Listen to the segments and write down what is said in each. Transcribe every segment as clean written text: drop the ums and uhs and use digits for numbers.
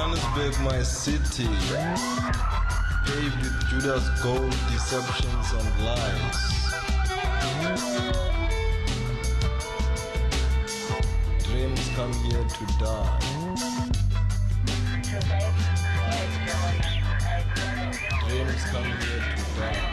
Johannesburg, my city, paved with Judas gold, deceptions and lies. Dreams come here to die. Dreams come here to die.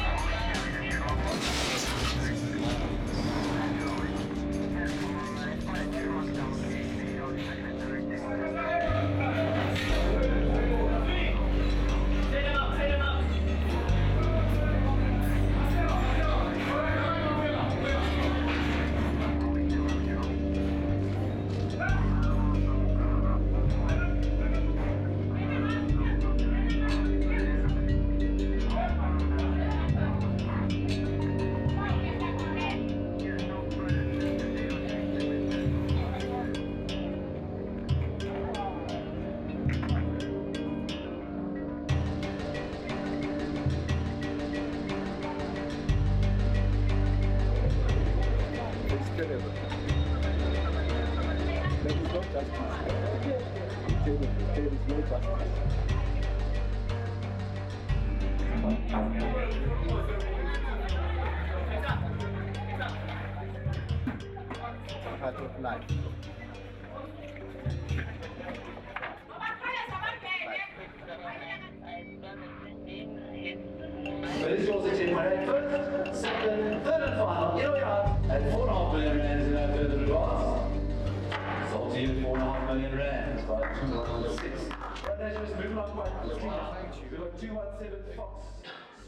This was it in first, second, third and final. Here we are at R4.5 million rands in our further advance. Sold to you at R4.5 million rands by 216. Right now, just moving on quite quickly now. We've got 217 Fox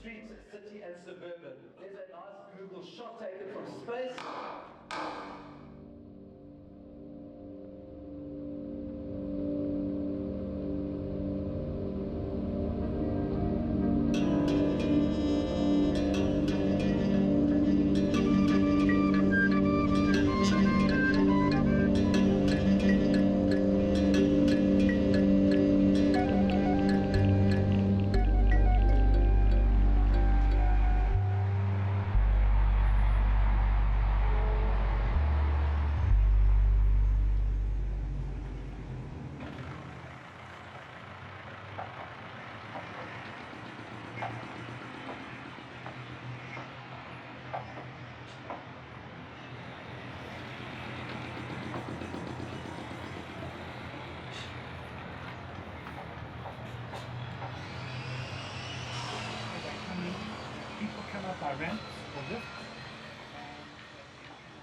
Street, City and Suburban. There's a nice Google shot taken from space.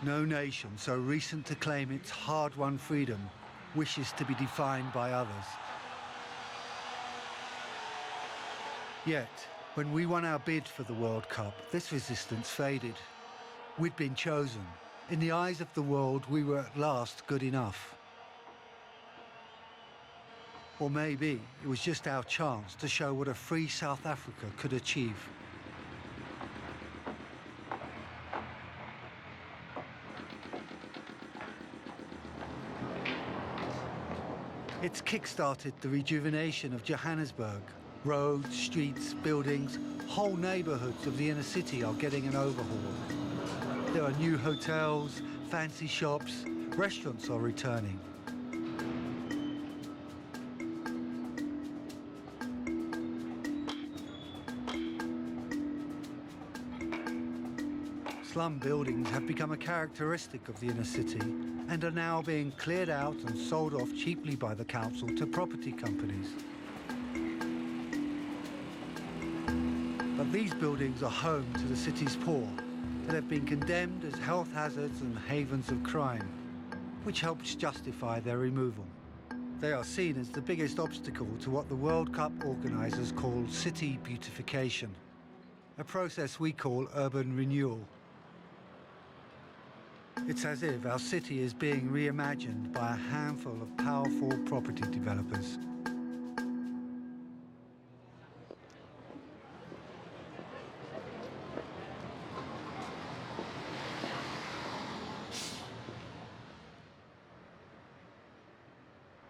No nation so recent to claim its hard-won freedom wishes to be defined by others. Yet, when we won our bid for the World Cup, this resistance faded. We'd been chosen. In the eyes of the world, we were at last good enough. Or maybe it was just our chance to show what a free South Africa could achieve. It's kick-started the rejuvenation of Johannesburg. Roads, streets, buildings, whole neighbourhoods of the inner city are getting an overhaul. There are new hotels, fancy shops, restaurants are returning. Slum buildings have become a characteristic of the inner city and are now being cleared out and sold off cheaply by the council to property companies. But these buildings are home to the city's poor that have been condemned as health hazards and havens of crime, which helps justify their removal. They are seen as the biggest obstacle to what the World Cup organisers call city beautification, a process we call urban renewal. It's as if our city is being reimagined by a handful of powerful property developers.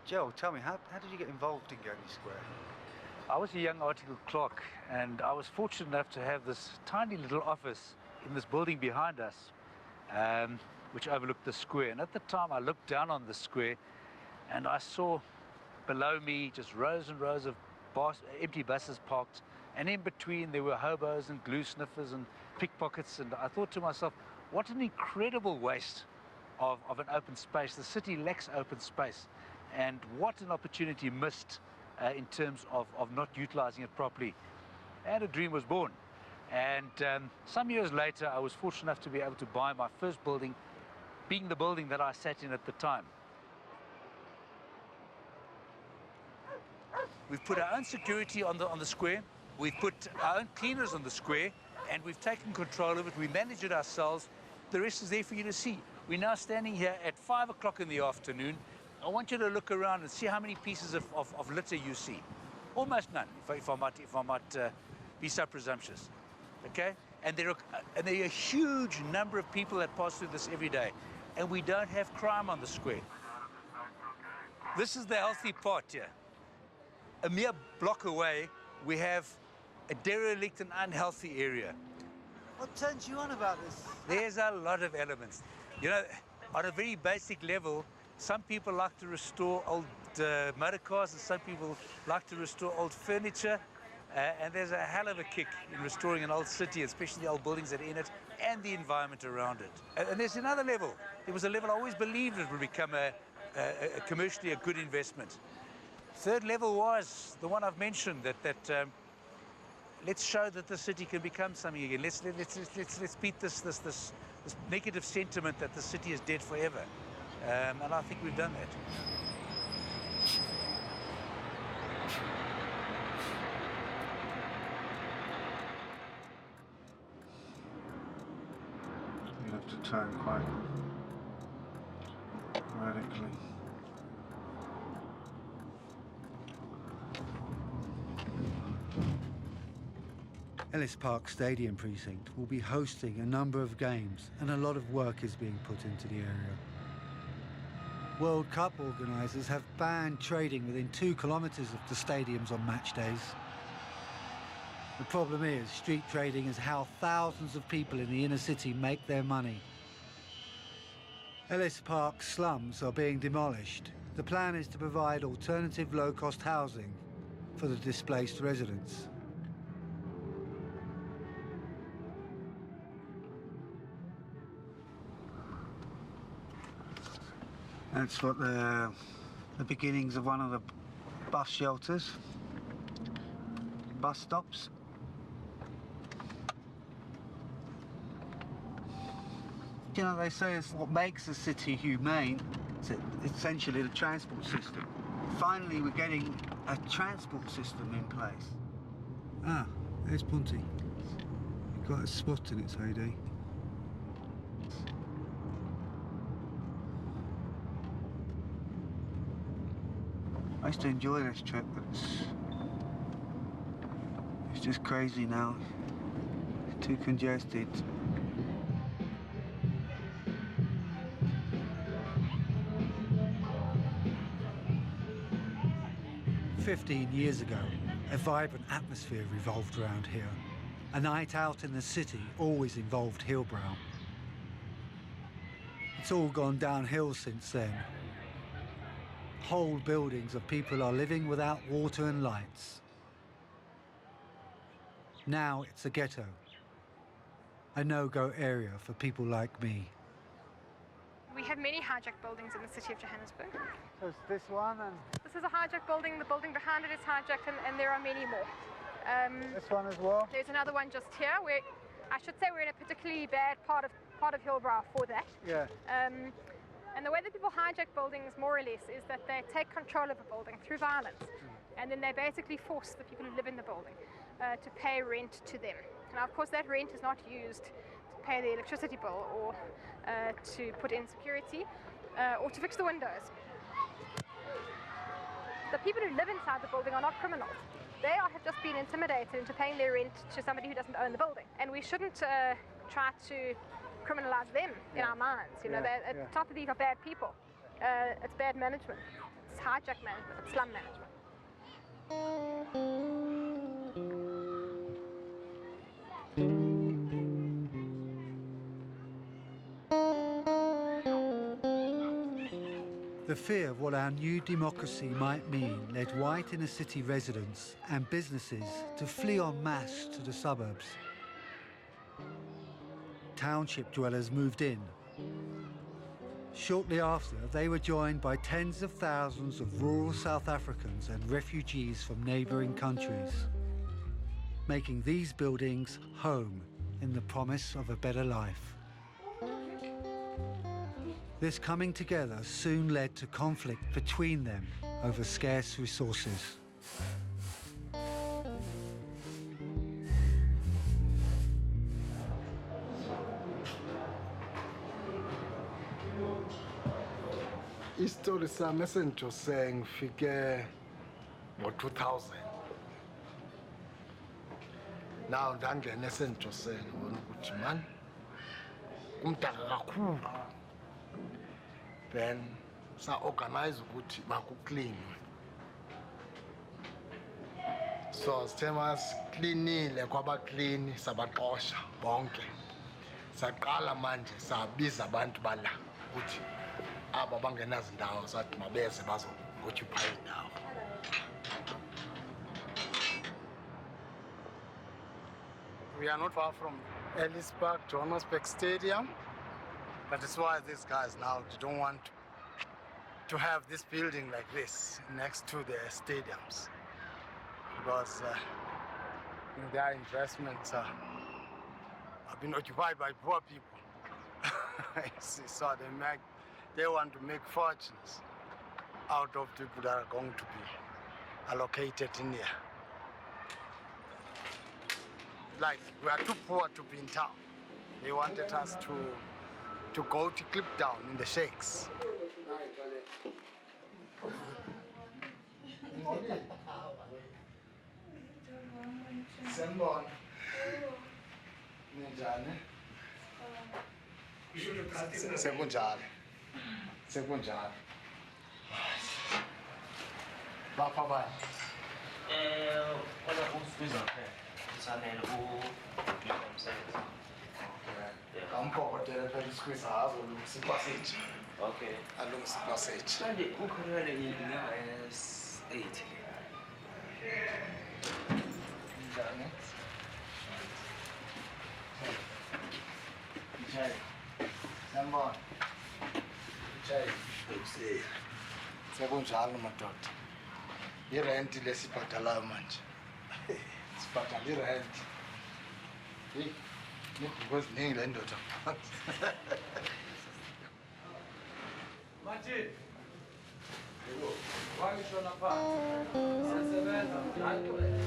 Joe, tell me, how did you get involved in Gurney Square? I was a young article clerk, and I was fortunate enough to have this tiny little office in this building behind us, which overlooked the square. And at the time, I looked down on the square, and I saw below me, just rows and rows of empty buses parked, and in between there were hobos and glue sniffers and pickpockets, and I thought to myself, what an incredible waste of an open space. The city lacks open space, and what an opportunity missed in terms of not utilizing it properly. And a dream was born. And some years later, I was fortunate enough to be able to buy my first building, being the building that I sat in at the time. We've put our own security on the square, we've put our own cleaners on the square, and we've taken control of it. We manage it ourselves. The rest is there for you to see. We're now standing here at 5 o'clock in the afternoon. I want you to look around and see how many pieces of litter you see. Almost none, if I might be so presumptuous. Okay? And there are a huge number of people that pass through this every day, and we don't have crime on the square. This is the healthy part here. A mere block away, we have a derelict and unhealthy area. What turns you on about this? There's a lot of elements. You know, on a very basic level, some people like to restore old motor cars, and some people like to restore old furniture. And there's a hell of a kick in restoring an old city, especially the old buildings that are in it and the environment around it. And there's another level. There was a level I always believed it would become commercially a good investment. Third level was the one I've mentioned, that let's show that the city can become something again. Let's beat this negative sentiment that the city is dead forever. And I think we've done that. You have to turn quite radically. Ellis Park Stadium precinct will be hosting a number of games, and a lot of work is being put into the area. World Cup organisers have banned trading within 2 kilometres of the stadiums on match days. The problem is, street trading is how thousands of people in the inner city make their money. Ellis Park slums are being demolished. The plan is to provide alternative low-cost housing for the displaced residents. That's what the beginnings of one of the bus shelters, bus stops. You know, they say it's what makes a city humane. It's essentially the transport system. Finally, we're getting a transport system in place. Ah, there's Ponty. You've got a spot in its heyday. I used to enjoy this trip, but it's just crazy now. It's too congested. "15 years ago, a vibrant atmosphere revolved around here. A night out in the city always involved Hillbrow. It's all gone downhill since then. Whole buildings of people are living without water and lights. Now it's a ghetto, a no-go area for people like me." We have many hijacked buildings in the city of Johannesburg. So it's this one, and This is a hijacked building. The building behind it is hijacked, and there are many more. this one as well. There's another one just here. Where I should say we're in a particularly bad part of Hillbrow for that. Yeah. And the way that people hijack buildings, more or less, is that they take control of a building through violence, and then they basically force the people who live in the building to pay rent to them. Now, of course, that rent is not used to pay the electricity bill or to put in security or to fix the windows. The people who live inside the building are not criminals. They have just been intimidated into paying their rent to somebody who doesn't own the building. And we shouldn't try to criminalize them in our minds. You know, they're at the top of these are bad people. It's bad management. It's hijack management. It's slum management. The fear of what our new democracy might mean led white inner city residents and businesses to flee en masse to the suburbs. Township dwellers moved in. Shortly after, they were joined by tens of thousands of rural South Africans and refugees from neighbouring countries, making these buildings home in the promise of a better life. This coming together soon led to conflict between them over scarce resources. Istori sami esengijose ngifike ngo-2000. Now ndangena esengijose ngibona ukuthi man kumdaka kakhulu. Then sa-organize ukuthi makuklinwe. So sithe masiklinile kwabaklini sabaxosha bonke. Saqala manje sabiza abantu bala ukuthi aba bangenazo indawo sathi mabeze bazo-occupy indawo. We are not far from Ellis Park, Johannesburg Stadium. That is why these guys now don't want to have this building like this next to the stadiums. Because their investments have been occupied by poor people. So they want to make fortunes out of people that are going to be allocated in here. Like, we are too poor to be in town. They wanted us to go to clip down in the shakes. Sembon. Ninjani? Sekunjani. Sekunjani. Bapha bani? Ola kumsiza phela. Usamele ubika umsebenzi. Kampokotela phela isikhwisa azolungisa ipaseji. Okay. Alungisa ipaseji. Manje ukhona inyanga S8. Njani? Njani? Sembon. Njani? Sekunjalo madoda. Irenti lesibhadalayo manje. Sibhadala irenti. Hey, because ningi le ndoda. Manje. Yebo. Wangishona phansi. Siyasebenza ngiyaqhubeka.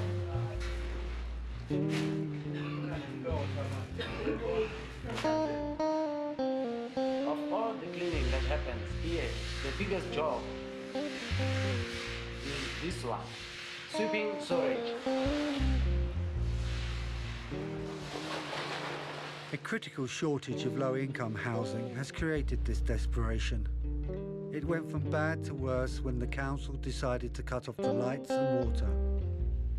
Of all the cleaning that happens here, the biggest job is this one. Sweeping storage. A critical shortage of low-income housing has created this desperation. It went from bad to worse when the council decided to cut off the lights and water,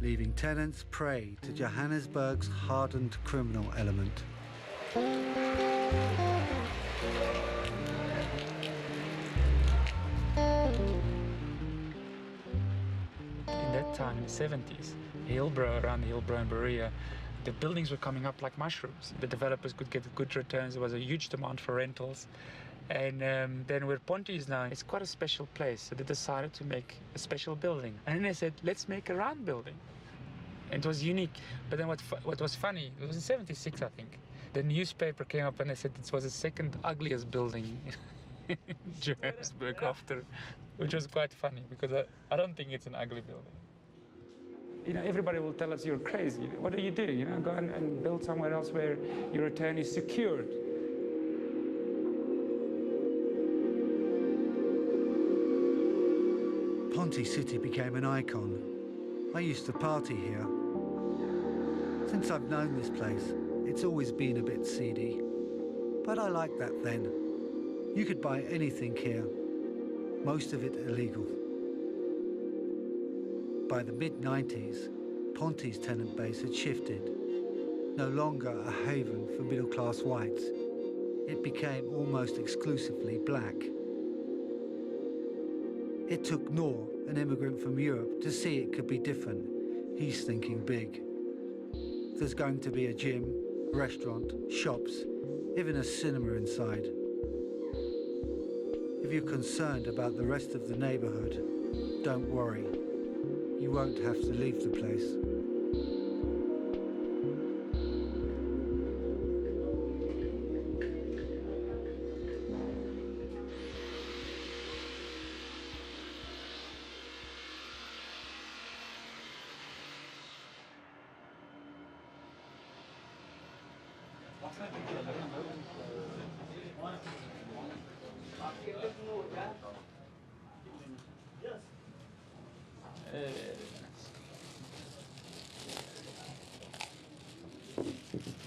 leaving tenants prey to Johannesburg's hardened criminal element. In that time, in the 70s, Hillbrow, around Hillbrow and Berea, the buildings were coming up like mushrooms. The developers could get good returns. There was a huge demand for rentals. And then where Ponty is now, it's quite a special place. So they decided to make a special building. And then they said, let's make a round building. And it was unique. But then what was funny, it was in 76, I think. The newspaper came up and they said it was the second ugliest building in Johannesburg after, which was quite funny because I don't think it's an ugly building. You know, everybody will tell us you're crazy. What do? You know, go and build somewhere else where your return is secured. Ponty City became an icon. I used to party here. Since I've known this place, it's always been a bit seedy. But I liked that then. You could buy anything here, most of it illegal. By the mid-90s, Ponty's tenant base had shifted. No longer a haven for middle-class whites, it became almost exclusively black. It took Noor, an immigrant from Europe, to see it could be different. He's thinking big. There's going to be a gym, restaurant, shops, even a cinema inside. If you're concerned about the rest of the neighborhood, don't worry. You won't have to leave the place.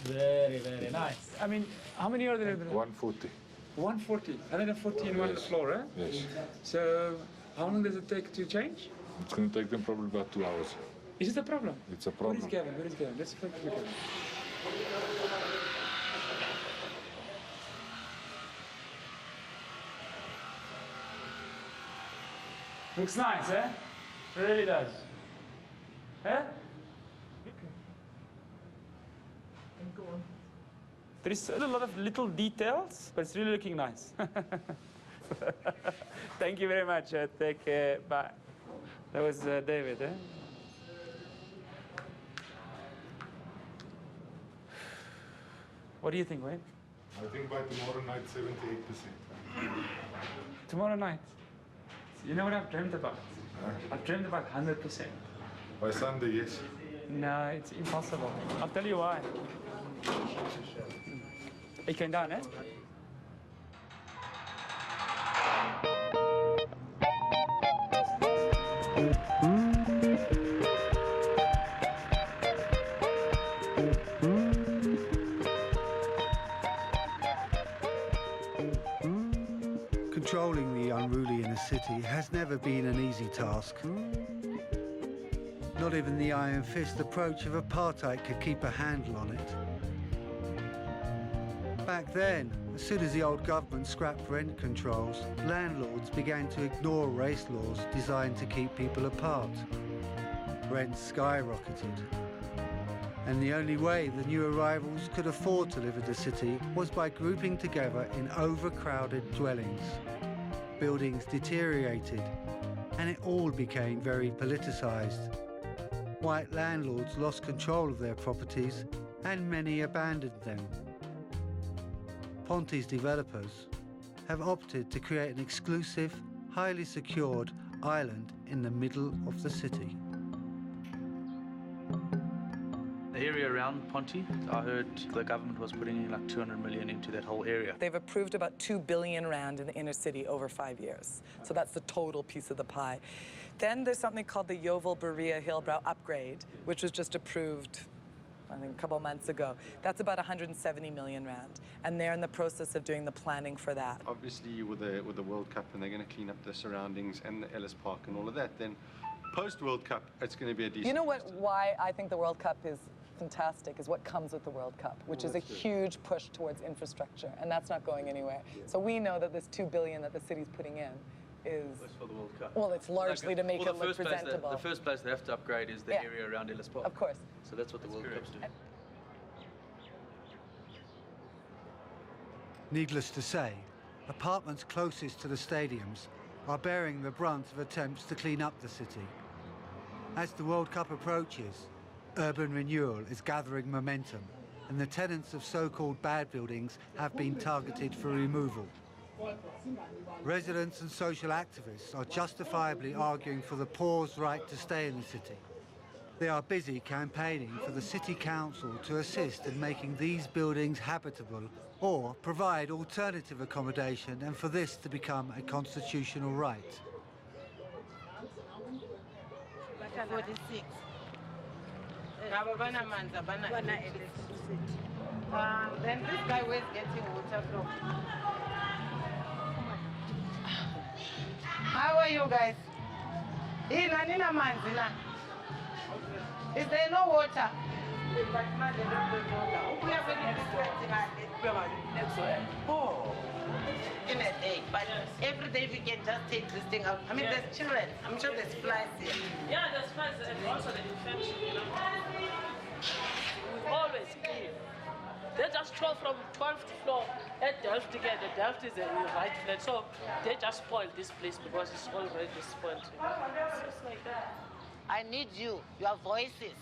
Very, very nice. I mean, how many are there? 140. 140. 140 in one floor, eh? Yes. So, how long does it take to change? It's going to take them probably about 2 hours. Is it a problem? It's a problem. Where is Gavin? Where is Gavin? Let's look at Gavin. Looks nice, eh? It really does. Eh? There is a lot of little details, but it's really looking nice. Thank you very much. Take care. Bye. That was David, eh? What do you think, Wayne? I think by tomorrow night, 78%. Tomorrow night? You know what I've dreamt about? I've dreamt about 100%. By Sunday, yes. No, it's impossible. I'll tell you why. Ik came down, eh? Controlling the unruly in a city has never been an easy task. Not even the iron fist approach of apartheid could keep a handle on it. Back then, as soon as the old government scrapped rent controls, landlords began to ignore race laws designed to keep people apart. Rents skyrocketed. And the only way the new arrivals could afford to live in the city was by grouping together in overcrowded dwellings. Buildings deteriorated, and it all became very politicized. White landlords lost control of their properties, and many abandoned them. Ponty's developers have opted to create an exclusive, highly secured island in the middle of the city. The area around Ponty, I heard the government was putting in like 200 million into that whole area. They've approved about 2 billion rand in the inner city over 5 years. So that's the total piece of the pie. Then there's something called the Yeovil Berea Hillbrow upgrade, which was just approved, I think, a couple months ago. That's about 170 million rand. And they're in the process of doing the planning for that. Obviously, with the World Cup, and they're going to clean up the surroundings and the Ellis Park and all of that, then post-World Cup, it's going to be a decent... You know what? Why I think the World Cup is fantastic is what comes with the World Cup, which is a huge push towards infrastructure, and that's not going anywhere. So we know that this 2 billion that the city's putting in is... That's for the World Cup. Well, it's largely to make it look presentable. The first place they have to upgrade is the area around Ellis Park. Of course. So that's what the World Cup's doing. Needless to say, apartments closest to the stadiums are bearing the brunt of attempts to clean up the city. As the World Cup approaches, urban renewal is gathering momentum, and the tenants of so-called bad buildings have been targeted for removal. Residents and social activists are justifiably arguing for the poor's right to stay in the city. They are busy campaigning for the city council to assist in making these buildings habitable or provide alternative accommodation, and for this to become a constitutional right. 46. Then this guy was getting water from. How are you guys? Is there no water? Oh. In a day, but every day we can just take this thing out. I mean, there's children. I'm sure there's flies here. Yeah, there's flies and also the infection, you know. We always clean. They just throw from 12th floor at Delft again. The Delft is a right flat, so they just spoil this place because it's already spoiled. You know? It's just like that. I need you, your voices.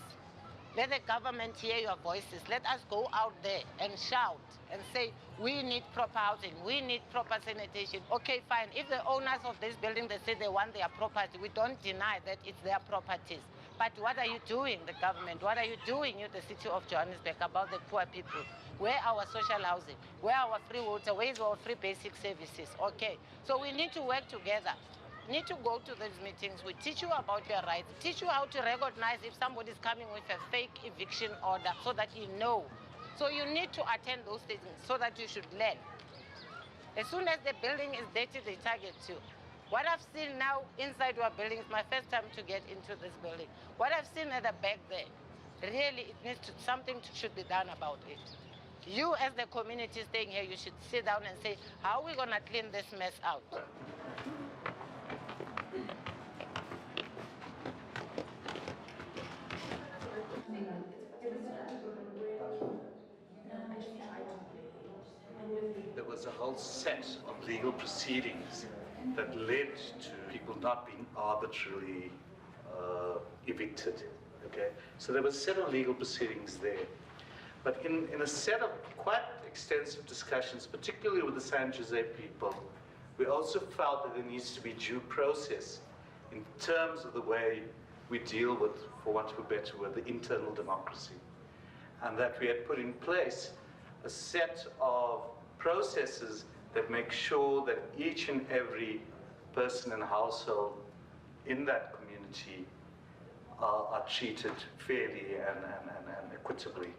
Let the government hear your voices. Let us go out there and shout and say, we need proper housing, we need proper sanitation. Okay, fine. If the owners of this building, they say they want their property, we don't deny that it's their properties. But what are you doing, the government? What are you doing, you, the city of Johannesburg, about the poor people? Where our social housing? Where our free water? Where is our free basic services? Okay, so we need to work together. Need to go to these meetings. We teach you about your rights, teach you how to recognize if somebody's coming with a fake eviction order so that you know. So you need to attend those things so that you should learn. As soon as the building is dirty, they target you. What I've seen now inside your building is my first time to get into this building. What I've seen at the back there, really it needs to, something should be done about it. You as the community staying here, you should sit down and say, how are we gonna clean this mess out? There was a whole set of legal proceedings that led to people not being arbitrarily evicted. Okay, so there was a set of legal proceedings there. But in a set of quite extensive discussions, particularly with the San Jose people, we also felt that there needs to be due process in terms of the way we deal with, for want of a better word, the internal democracy. And that we had put in place a set of processes that make sure that each and every person and household in that community are treated fairly and equitably.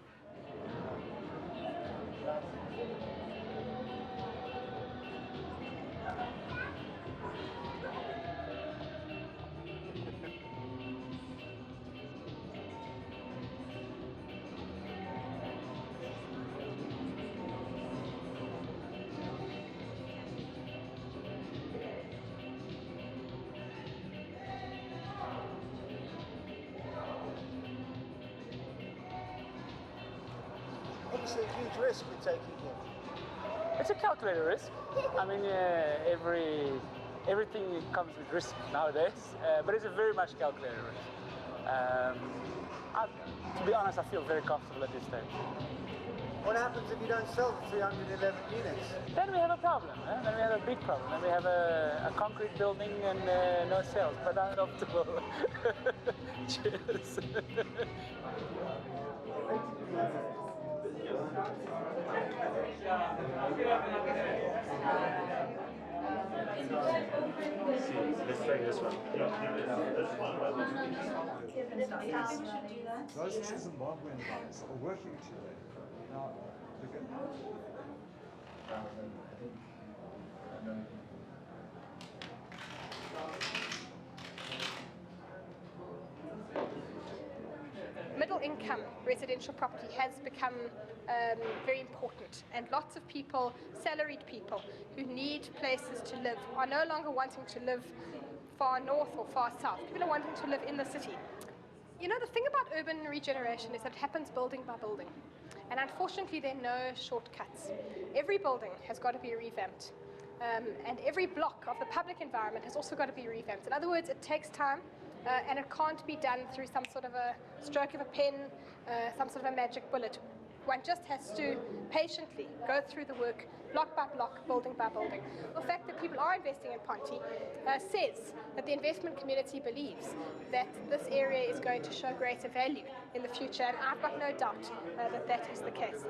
Obviously a huge risk we're taking here. It's a calculated risk. I mean, everything comes with risk nowadays, but it's a very much calculated risk. To be honest, I feel very comfortable at this stage. What happens if you don't sell the 311 units? Then we have a problem. Then we have a big problem. Then we have a concrete building and no sales. But I'm optimal. Cheers. Let's try this one. Those Zimbabwean guys are working today. Now, look at Middle income residential property has become very important, and lots of people, salaried people who need places to live, are no longer wanting to live far north or far south. People are wanting to live in the city. You know, the thing about urban regeneration is that it happens building by building, and unfortunately there are no shortcuts. Every building has got to be revamped, and every block of the public environment has also got to be revamped. In other words, it takes time. And it can't be done through some sort of a stroke of a pen, some sort of a magic bullet. One just has to patiently go through the work, block by block, building by building. The fact that people are investing in Ponty says that the investment community believes that this area is going to show greater value in the future, and I've got no doubt that that is the case.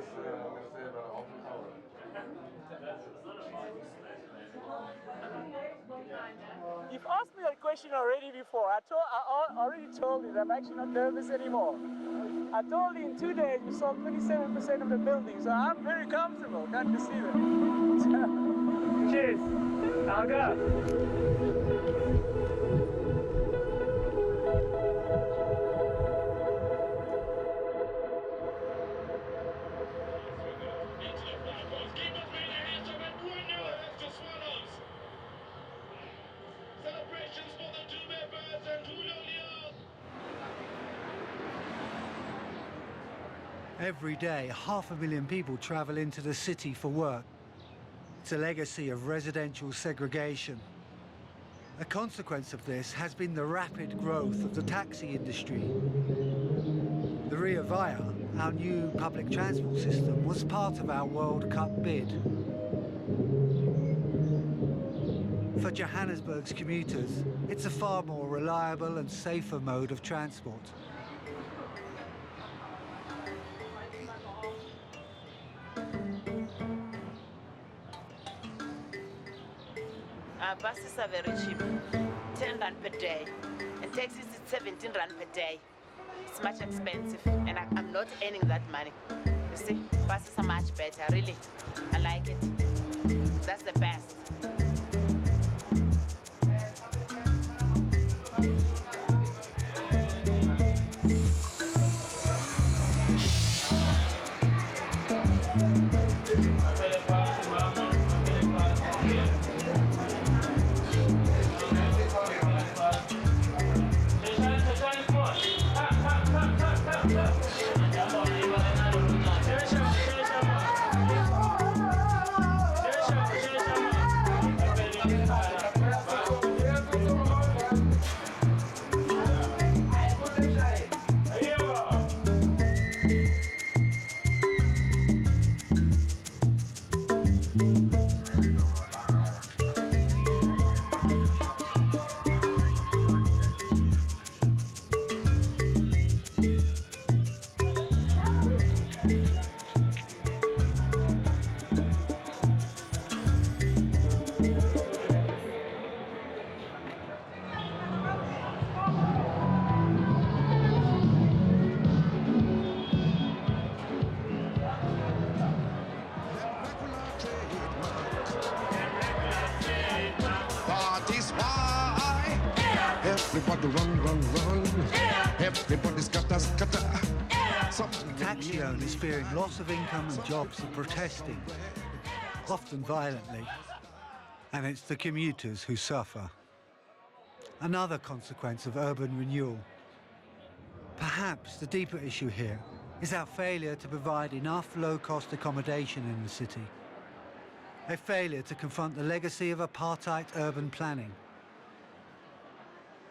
You've asked me that question already before. I already told you that I'm actually not nervous anymore. I told you in 2 days we sold 27% of the building, so I'm very comfortable. Can't deceive it. Cheers. I'll go. Every day, 500,000 people travel into the city for work. It's a legacy of residential segregation. A consequence of this has been the rapid growth of the taxi industry. The Ria Vaya, our new public transport system, was part of our World Cup bid. For Johannesburg's commuters, it's a far more reliable and safer mode of transport. Buses are very cheap, 10 rand per day, and taxis is 17 rand per day. It's much expensive, and I'm not earning that money. You see, buses are much better, really. I like it. That's the best. Everybody run, run, run. Everybody scatter, scatter. Taxi owners fearing loss of income and jobs are protesting, often violently. And it's the commuters who suffer. Another consequence of urban renewal. Perhaps the deeper issue here is our failure to provide enough low-cost accommodation in the city. A failure to confront the legacy of apartheid urban planning.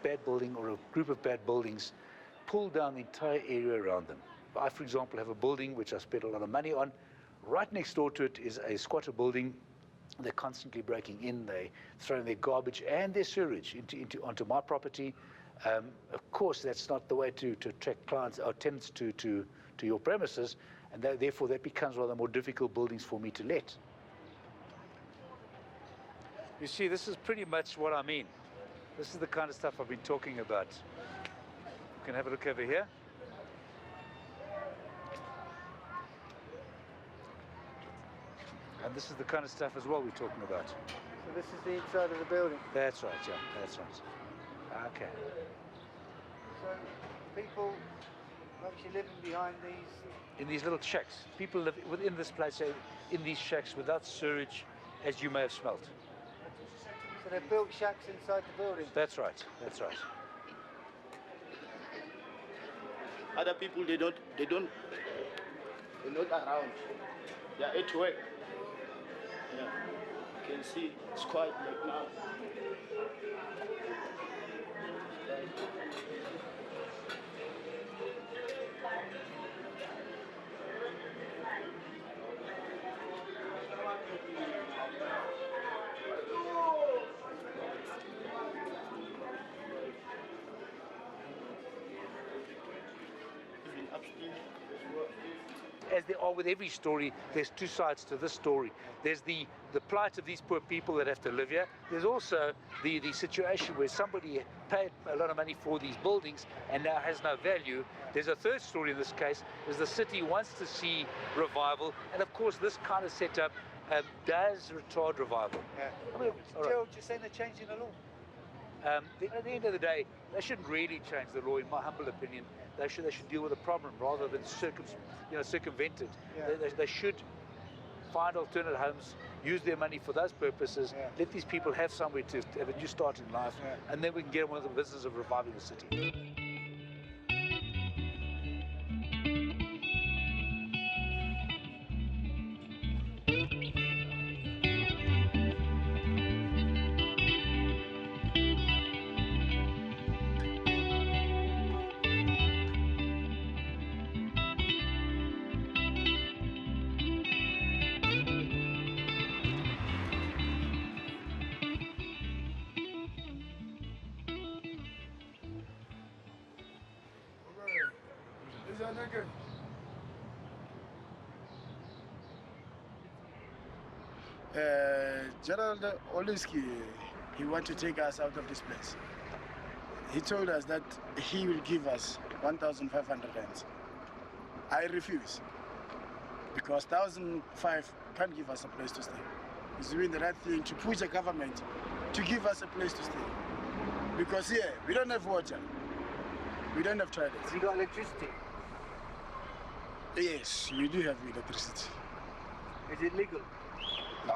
Bad building or a group of bad buildings pull down the entire area around them. I, for example, have a building which I spent a lot of money on. Right next door to it is a squatter building. They're constantly breaking in, they're throwing their garbage and their sewage onto my property. Of course, that's not the way to attract clients or tenants to your premises, and therefore that becomes one of the more difficult buildings for me to let. You see, this is pretty much what I mean. This is the kind of stuff I've been talking about. You can have a look over here. And this is the kind of stuff as well we're talking about. So this is the inside of the building? That's right, yeah, that's right. Okay. So people actually living behind these? In these little shacks. People live within this place, in these shacks without sewage, as you may have smelt. So they've built shacks inside the building? That's right, that's right. Other people, they're not around. They're at work. Yeah. You can see it's quiet like now. As there are with every story, there's two sides to this story. There's the plight of these poor people that have to live here. There's also the situation where somebody paid a lot of money for these buildings and now has no value. There's a third story in this case, is the city wants to see revival, and of course this kind of setup does retard revival. Yeah. I mean, Gerald, you're saying they're changing the law? At the end of the day, they shouldn't really change the law, in my humble opinion. They should deal with the problem rather than circumvent it. Yeah. They should find alternate homes use their money for those purposes, let these people have somewhere to have a new start in life, and then we can get on with the business of reviving the city. Gerald Oliski, he wanted to take us out of this place. He told us that he will give us 1,500 rands. I refuse, because 1,500 can't give us a place to stay. It's doing the right thing to push the government to give us a place to stay. Because here, we don't have water. We don't have toilets. You got electricity? Yes, we do have electricity. Is it legal? No,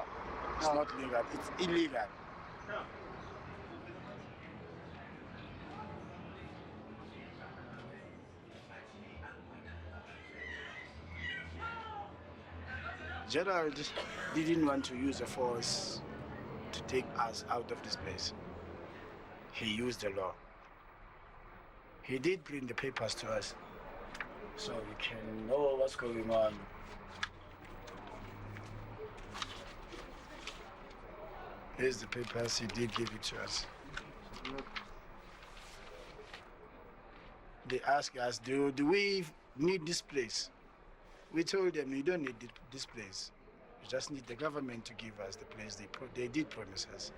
it's not legal. It's illegal. No. Gerald didn't want to use the force to take us out of this place. He used the law. He did bring the papers to us, so we can know what's going on. Here's the papers, he did give it to us. They asked us, do we need this place? We told them, we don't need this place. We just need the government to give us the place they did promise us.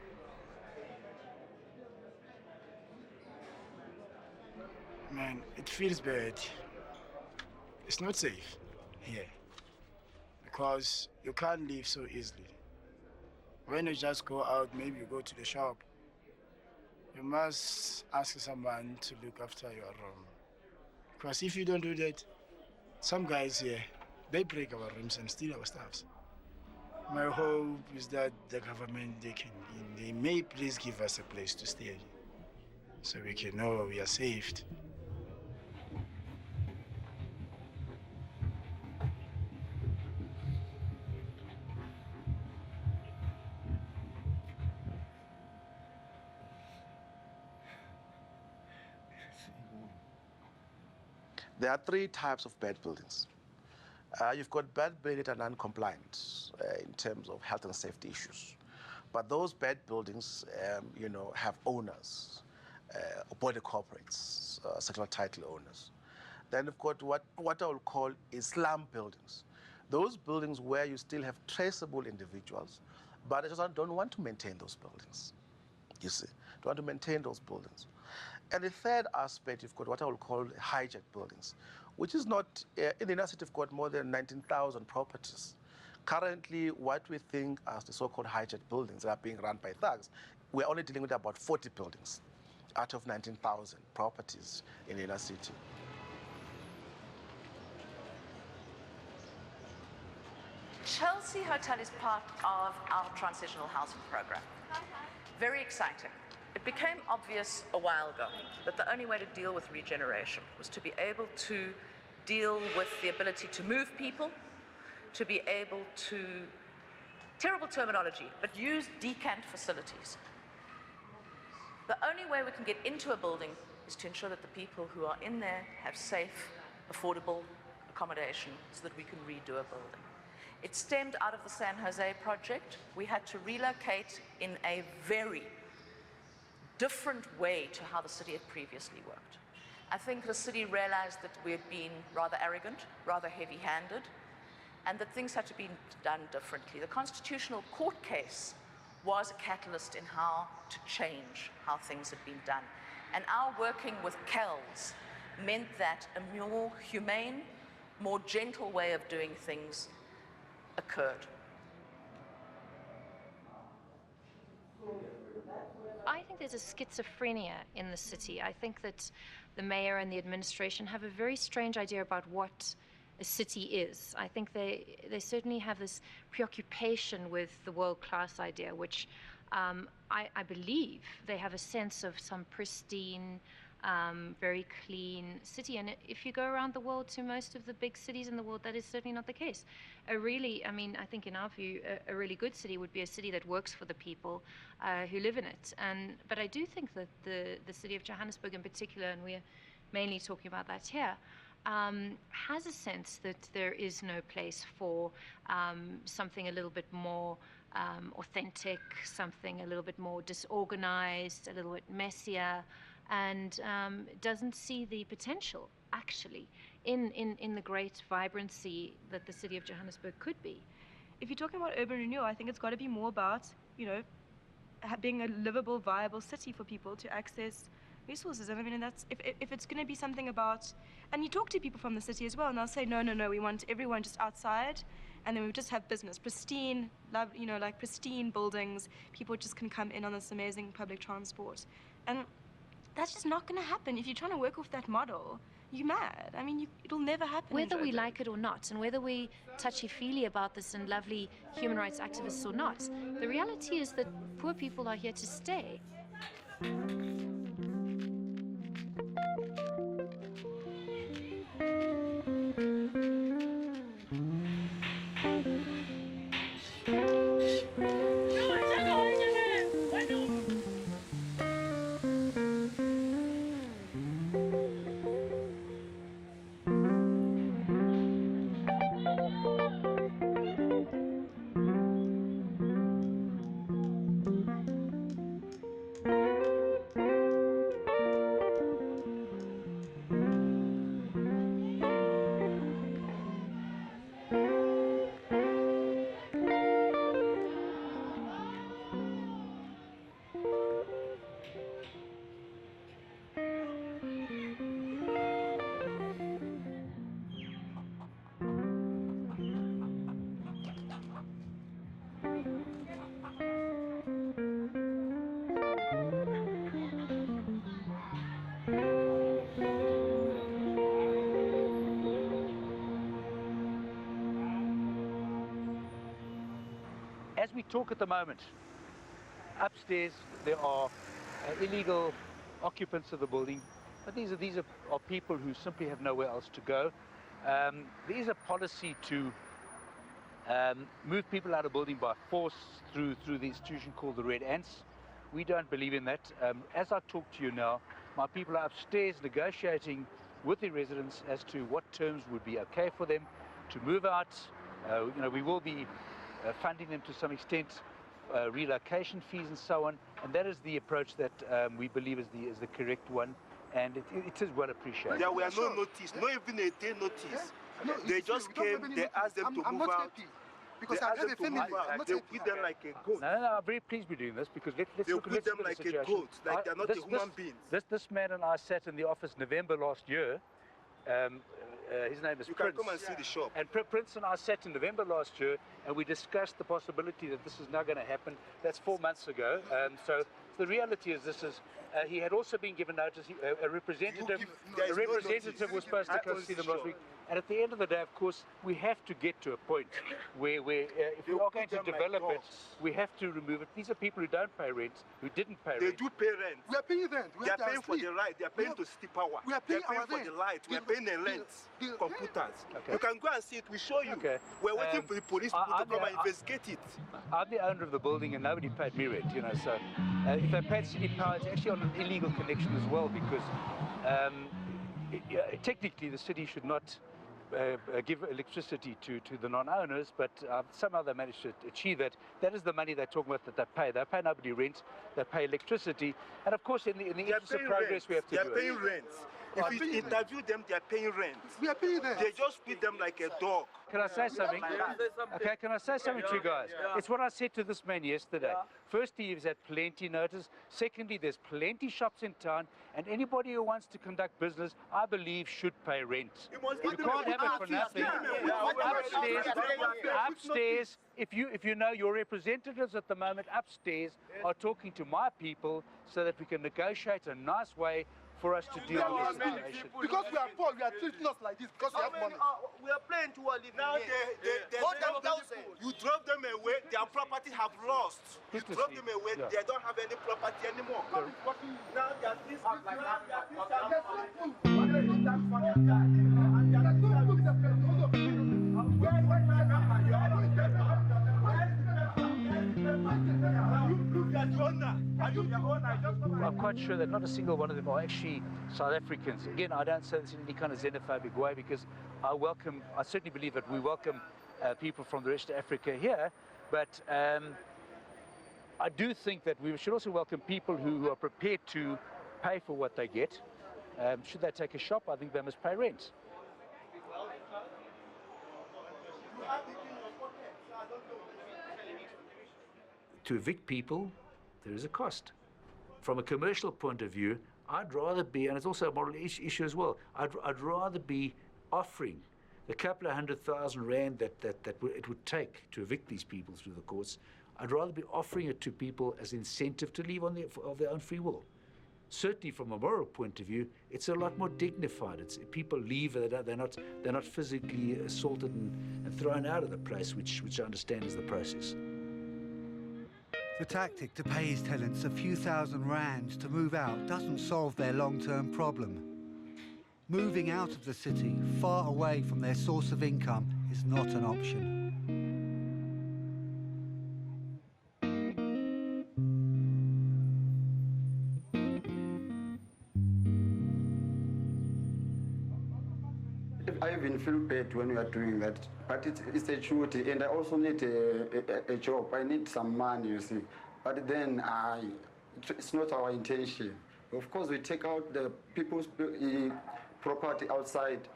Man, it feels bad. It's not safe here, because you can't leave so easily. When you just go out, maybe you go to the shop, you must ask someone to look after your room. Because if you don't do that, some guys here, they break our rooms and steal our stuffs. My hope is that the government, they may please give us a place to stay, so we can know we are saved. There are three types of bad buildings. You've got bad buildings that are non-compliant in terms of health and safety issues. But those bad buildings, have owners, body corporates, sectoral title owners. Then you've got what I will call is slum buildings. Those buildings where you still have traceable individuals, but they just don't want to maintain those buildings. You see, don't want to maintain those buildings. And the third aspect, you've got what I will call hijacked buildings, which is not, in the inner city, you've got more than 19,000 properties. Currently, what we think as the so-called hijacked buildings that are being run by thugs, we're only dealing with about 40 buildings out of 19,000 properties in the inner city. Chelsea Hotel is part of our transitional housing program. Very exciting. It became obvious a while ago that the only way to deal with regeneration was to be able to deal with the ability to move people, to be able to, terrible terminology, but use decant facilities. The only way we can get into a building is to ensure that the people who are in there have safe, affordable accommodation so that we can redo a building. It stemmed out of the San Jose project. We had to relocate in a very different way to how the city had previously worked. I think the city realized that we had been rather arrogant, rather heavy-handed, and that things had to be done differently. The Constitutional Court case was a catalyst in how to change how things had been done. And our working with Kells meant that a more humane, more gentle way of doing things occurred. I think there's a schizophrenia in the city. I think that the mayor and the administration have a very strange idea about what a city is. I think they certainly have this preoccupation with the world-class idea, which I believe they have a sense of some pristine, very clean city. And if you go around the world to most of the big cities in the world, that is certainly not the case. I think in our view, a really good city would be a city that works for the people who live in it. But I do think that the city of Johannesburg in particular, and we're mainly talking about that here, has a sense that there is no place for something a little bit more authentic, something a little bit more disorganized, a little bit messier, and doesn't see the potential, actually, in the great vibrancy that the city of Johannesburg could be. If you're talking about urban renewal, I think it's got to be more about, being a livable, viable city for people to access resources. And I mean, that's if it's going to be something about, and you talk to people from the city as well, and they'll say, no, we want everyone just outside, and then we just have business, pristine, like pristine buildings. People just can come in on this amazing public transport, and that's just not going to happen. If you're trying to work off that model, you're mad. I mean, it'll never happen. Whether we like it or not, and whether we touchy-feely about this and lovely human rights activists or not, the reality is that poor people are here to stay. As we talk at the moment, upstairs there are illegal occupants of the building, but these are people who simply have nowhere else to go. There is a policy to move people out of building by force through the institution called the Red Ants. We don't believe in that. As I talk to you now, my people are upstairs negotiating with the residents as to what terms would be okay for them to move out. We will be funding them to some extent, relocation fees and so on, and that is the approach that we believe is the correct one, and it is well appreciated. There were no notice, not even a day notice. They just came, they asked them to move out. Because I have a family. They put them like a goat. No, I'm very pleased we're doing this because let's they put them like a goat, like they're not human beings. This man and I sat in the office November last year. His name is Prince. You can come and see the shop. And Prince and I sat in November last year and we discussed the possibility that this is now going to happen. That's 4 months ago. So the reality is he had also been given notice. A representative was supposed to come see them last week. And at the end of the day, of course, we have to get to a point where if we are going to develop it, we have to remove it. These are people who don't pay rent, who didn't pay rent. They do pay rent. We are paying rent. They are paying for the light. They are paying to steep power. We are paying for the light. We are paying the rent. Computers. Okay. You can go and see it. We show you. Okay. We're waiting for the police to come and investigate it. I'm the owner of the building and nobody paid me rent, So if they paid city power, it's actually on an illegal connection as well because technically the city should not give electricity to the non-owners, but somehow they managed to achieve that. That is the money they're talking about that they pay. They pay nobody rent, they pay electricity, and of course in the interest of progress we have to do it. They're paying rent. If you interview them, they're paying rent. We are paying rent. They just treat them like a dog. Can I say something? Okay, can I say something to you guys? It's what I said to this man yesterday. Firstly, he's had plenty notice. Secondly, there's plenty shops in town, and anybody who wants to conduct business, I believe, should pay rent. You can't have it for nothing. Upstairs, if you know your representatives at the moment upstairs are talking to my people so that we can negotiate a nice way for us to deal with this situation. Because we are poor, we are treating us like this because we have money. We are playing to our living. Now they you drove them away, their property have lost. You drove them away, they don't have any property anymore. Now they are this. I'm quite sure that not a single one of them are actually South Africans. Again, I don't say this in any kind of xenophobic way because I certainly believe that we welcome people from the rest of Africa here, but I do think that we should also welcome people who are prepared to pay for what they get. Should they take a shop, I think they must pay rent. To evict people, there is a cost. From a commercial point of view, I'd rather be, and it's also a moral issue as well, I'd rather be offering the couple of R100,000 that it would take to evict these people through the courts. I'd rather be offering it to people as incentive to leave of their own free will. Certainly from a moral point of view, it's a lot more dignified. People leave, they're not physically assaulted and thrown out of the place, which I understand is the process. The tactic to pay his tenants a few R1,000 to move out doesn't solve their long-term problem. Moving out of the city, far away from their source of income, is not an option. I even feel bad when we are doing that, but it's a duty, and I also need a job. I need some money, you see. But then it's not our intention. Of course, we take out the people's property outside.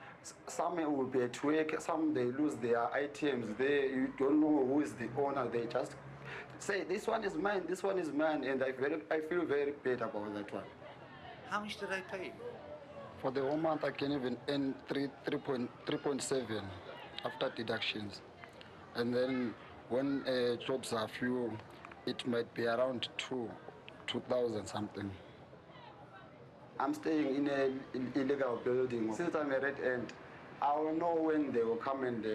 Some will be at work, some they lose their items. You don't know who is the owner. They just say, this one is mine, this one is mine, and I feel very bad about that one. How much do they pay? For the whole month, I can even earn 3.7 after deductions. And then when jobs are few, it might be around 2,000 something. I'm staying in an illegal building. Since I'm a red end, I will know when they will come and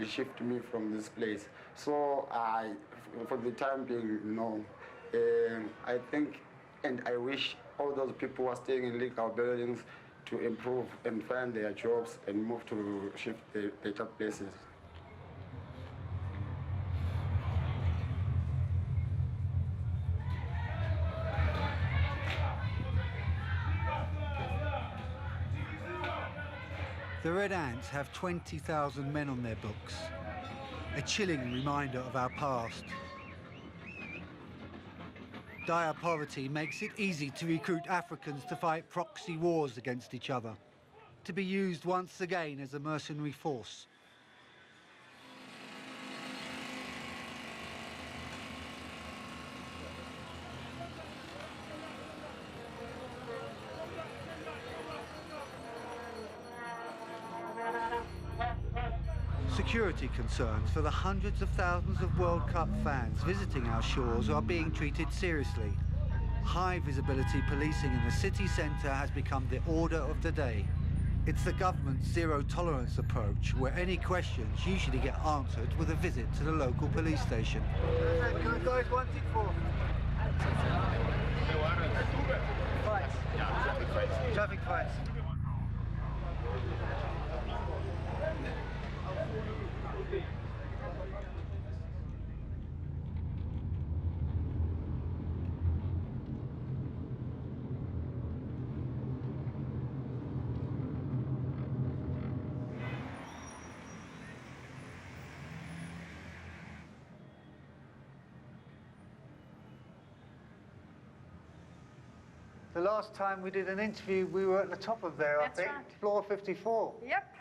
shift me from this place. So for the time being, no. I think, and I wish all those people who are staying in illegal buildings to improve and find their jobs and move to shift the better places. The Red Ants have 20,000 men on their books, a chilling reminder of our past. Dire poverty makes it easy to recruit Africans to fight proxy wars against each other, to be used once again as a mercenary force. Security concerns for the hundreds of thousands of World Cup fans visiting our shores are being treated seriously. High visibility policing in the city centre has become the order of the day. It's the government's zero tolerance approach, where any questions usually get answered with a visit to the local police station. You guys want it for? Fights. Traffic fights. The last time we did an interview, we were at the top of there, I think. Right. Floor 54. Yep.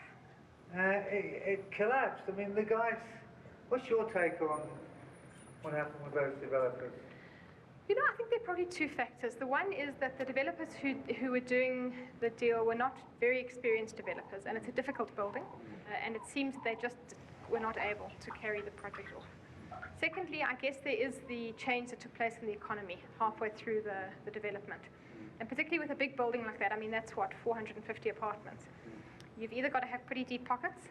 It collapsed. I mean, the guys... What's your take on what happened with those developers? You know, I think there are probably two factors. The one is that the developers who were doing the deal were not very experienced developers, and it's a difficult building, and it seems they just were not able to carry the project off. Secondly, I guess there is the change that took place in the economy halfway through the development. And particularly with a big building like that, I mean, that's what, 450 apartments. You've either got to have pretty deep pockets,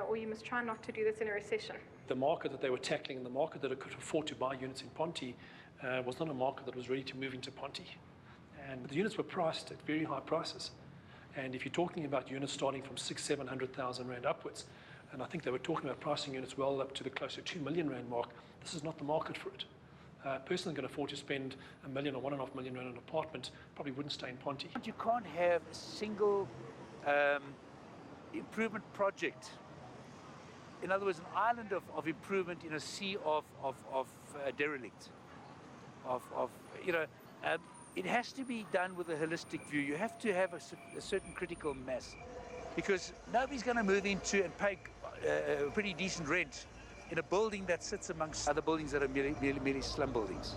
or you must try not to do this in a recession. The market that they were tackling, and the market that could afford to buy units in Ponty, was not a market that was ready to move into Ponty. And the units were priced at very high prices. And if you're talking about units starting from 600,000-700,000 Rand upwards, and I think they were talking about pricing units well up to the close to 2 million Rand mark, this is not the market for it. A person that can afford to spend $1 million or $1.5 million Rand on an apartment probably wouldn't stay in Ponty. You can't have a single improvement project. In other words, an island of improvement in a sea of derelict. It has to be done with a holistic view. You have to have a certain critical mass, because nobody's going to move into and pay a pretty decent rent in a building that sits amongst other buildings that are merely slum buildings.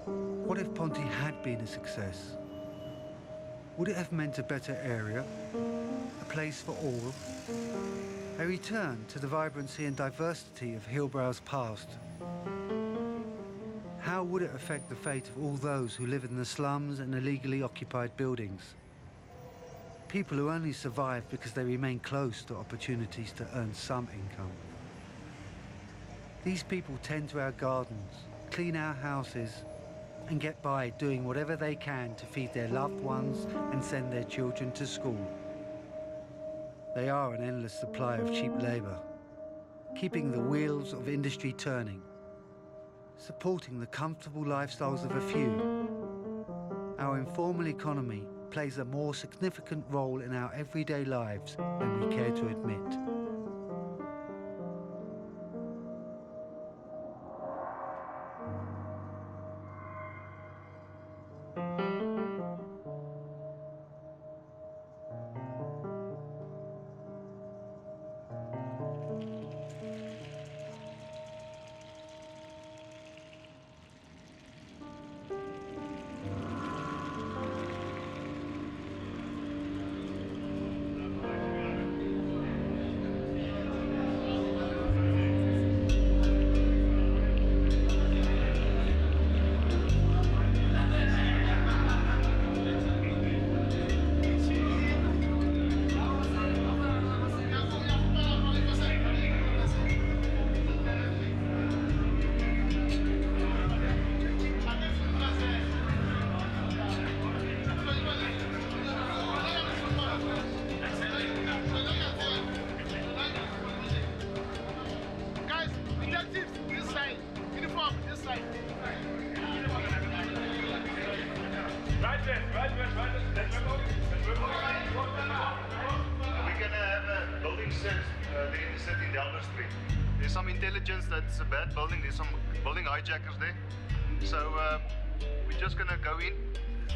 What if Ponty had been a success? Would it have meant a better area, a place for all, a return to the vibrancy and diversity of Hillbrow's past? How would it affect the fate of all those who live in the slums and illegally occupied buildings? People who only survive because they remain close to opportunities to earn some income. These people tend to our gardens, clean our houses, and get by doing whatever they can to feed their loved ones and send their children to school. They are an endless supply of cheap labour, keeping the wheels of industry turning, supporting the comfortable lifestyles of a few. Our informal economy plays a more significant role in our everyday lives than we care to admit. There's some intelligence that's a bad building, there's some building hijackers there. So we're just gonna go in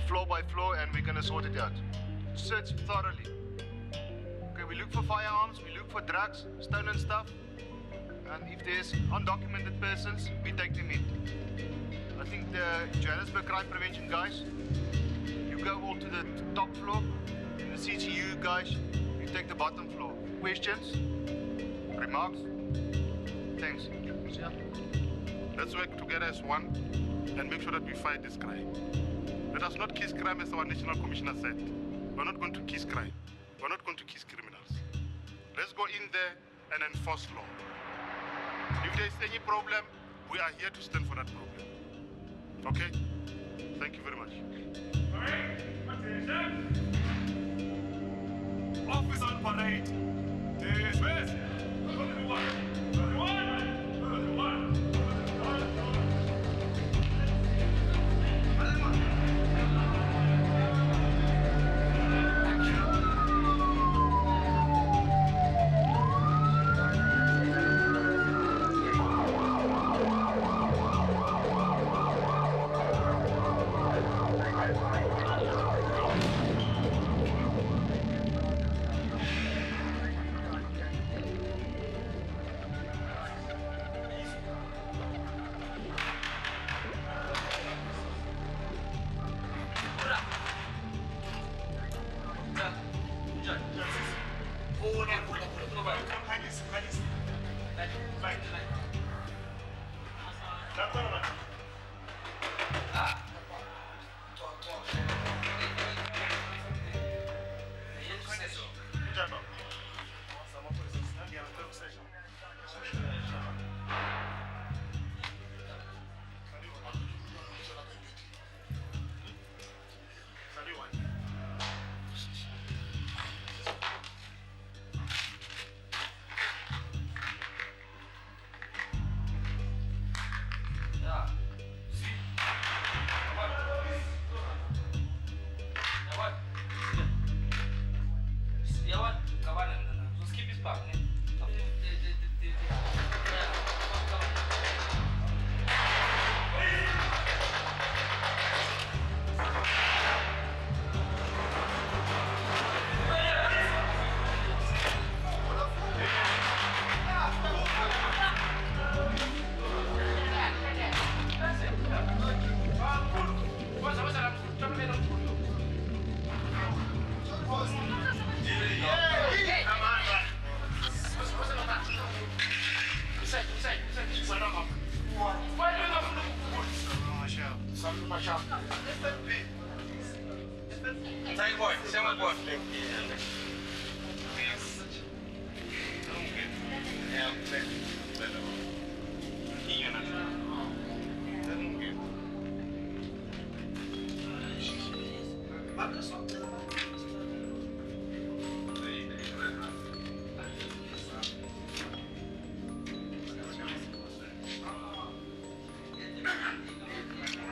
floor by floor and we're gonna sort it out. Search thoroughly. Okay, we look for firearms, we look for drugs, stolen stuff, and if there's undocumented persons, we take them in. I think the Johannesburg crime prevention guys, you go all to the top floor, and the CCU guys, you take the bottom floor. Questions? Remarks? Thanks. Yeah. Let's work together as one and make sure that we fight this crime. Let us not kiss crime, as our National Commissioner said. We're not going to kiss crime. We're not going to kiss criminals. Let's go in there and enforce law. If there's any problem, we are here to stand for that problem. Okay? Thank you very much. Office on parade. Dismiss.